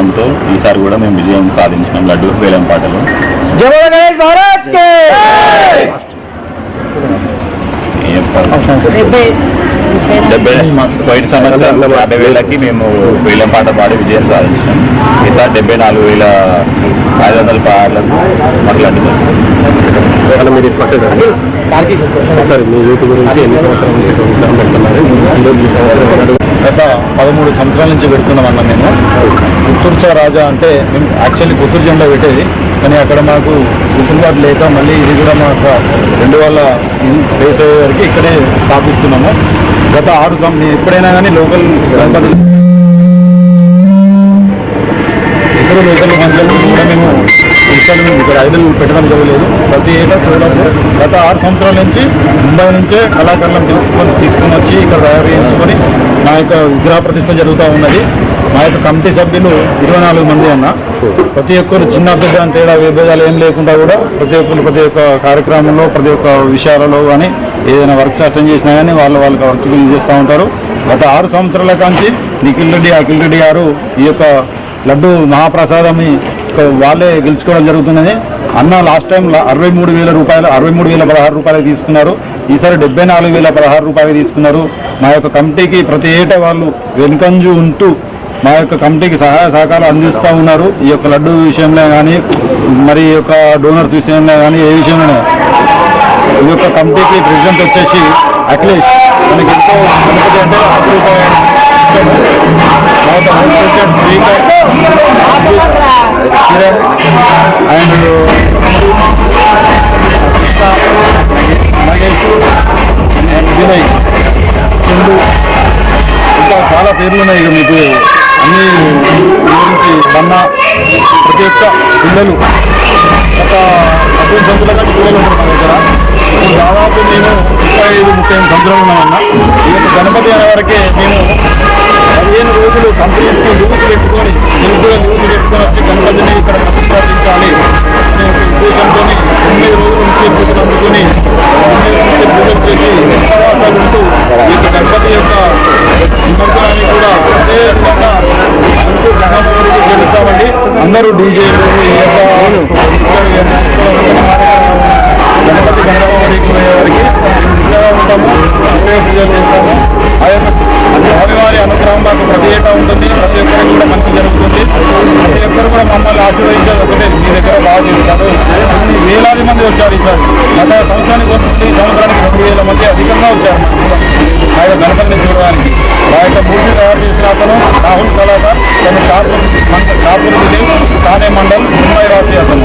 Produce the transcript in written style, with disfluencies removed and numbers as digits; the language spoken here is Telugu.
నమ్మకంతో ఈసారి కూడా మేము విజయం సాధించినాం లడ్డు వేలం పాటలు. పోయిన సంవత్సరం 50,000కి మేము వేలం పాట పాడి విజయం సాధించినాం. ఈసారి 74,500 పాటలకు మాకు లడ్డు. మీరు ఒకసారి మీ యూత్ గురించి ఎన్ని సంవత్సరాల నుంచి ఉత్సాహం పెడుతున్నారు? గత 13 సంవత్సరాల నుంచి పెడుతున్నామన్నా. మేము గుత్తూర్చా రాజా అంటే మేము యాక్చువల్లీ గుత్తూరు జెండా పెట్టేది, కానీ అక్కడ మాకు వెసులుబాటు లేక మళ్ళీ ఇది కూడా మాకు 2 డేస్ అయ్యే వరకు ఇక్కడే స్థాపిస్తున్నాము. గత 6 ఎప్పుడైనా కానీ లోకల్ గణపతులు ఇతర లోకల్ గణపతులు కూడా మేము ఇక్కడ ఐదులు పెట్టడం జరగలేదు. ప్రతి ఏటా చూడలేదు. గత 6 సంవత్సరాల నుంచి ముంబై నుంచే కళాకారులను తీసుకొని వచ్చి ఇక్కడ తయారు చేయించుకొని మా యొక్క విగ్రహ ప్రతిష్ట జరుగుతూ ఉన్నది. మా యొక్క కమిటీ సభ్యులు 24 మంది అన్న. ప్రతి ఒక్కరు చిన్న పెద్ద తేడా విభేదాలు ఏం లేకుండా కూడా ప్రతి ఒక్క కార్యక్రమంలో ప్రతి ఒక్క విషయాలలో కానీ ఏదైనా వర్క్స్ అసైన్ చేసినా కానీ వాళ్ళకి వర్క్స్ రిలీజ్ చేస్తూ ఉంటారు. గత 6 సంవత్సరాల కాంచి అఖిల్ రెడ్డి గారు ఈ యొక్క లడ్డు మహాప్రసాదాన్ని వాళ్ళే గెలుచుకోవడం జరుగుతున్నది. అన్న లాస్ట్ టైం 63,016 రూపాయలు తీసుకున్నారు. ఈసారి 74,016 రూపాయలు తీసుకున్నారు. మా యొక్క కమిటీకి ప్రతి ఏటా వాళ్ళు వెనుకంజు ఉంటూ మా యొక్క కమిటీకి సహాయ సహకారాలు అందిస్తూ ఉన్నారు. ఈ యొక్క లడ్డు విషయంలో కానీ మరి ఈ యొక్క డోనర్స్ విషయంలో కానీ ఏ విషయంలో ఈ యొక్క కమిటీకి ప్రెసిడెంట్ వచ్చేసి అఖిలేష్ మనకి ఎంతో అంటే కిరణ్ అండ్ మహేష్ అండ్ వినయ్ చందు ఇంకా చాలా పేర్లు ఉన్నాయి. ఇక మీకు అన్ని గురించి బన్నా ప్రతి ఒక్క పిల్లలు ఒక 10 సంవత్సరాల కంటే పిల్లలు ఉన్నారు మన దగ్గర. ఇప్పుడు దాదాపు మేము 35-38 సంవత్సరాలు ఉన్నామన్నా. ఈ యొక్క గణపతి అనే వరకే మేము 15 రోజులు కంపెనీస్కి లీవ్స్ పెట్టుకొని వచ్చి గణపతిని ఇక్కడ ప్రతిష్ఠాపించాలి అనే ఒక ఉద్దేశంతో 9 రోజుల నుంచి పూజలు అందుకొని 9 రోజుల నుంచి పూజలు చేసి ఉపవాసాలు ఉంటూ ఈ యొక్క గణపతి యొక్క నిమజ్జనాన్ని కూడా అదే విధంగా అంటూ గ్రహంలోకి గెలుస్తామండి. అందరూ డీజేలు ఈ యొక్క గణపతి గణపతికి వారికి విద్యగా ఉంటాము, పూజలు చేస్తాము. ఆ యొక్క స్వామివారి అనుగ్రహం మాకు ప్రతి ఏటా ఉంటుంది. ప్రతి ఒక్కరికి కూడా మంచి జరుగుతుంది. ప్రతి ఒక్కరు కూడా మమ్మల్ని ఆశీర్వదించేది ఒకటే, మీ దగ్గర బాగా చేస్తారు. అన్ని వేలాది మంది వచ్చారు ఈసారి. గత సంవత్సరానికి వస్తుంది, సంవత్సరానికి 2,000 మంది అధికంగా వచ్చారు ఆ యొక్క గణపతిని చూడడానికి. ఆ యొక్క మూర్తి తయారు చేసిన అతను రాహుల్ కళాకార్, తను షాపూర్ జిల్లా థానే మండల్ ముంబై రాసి అతను.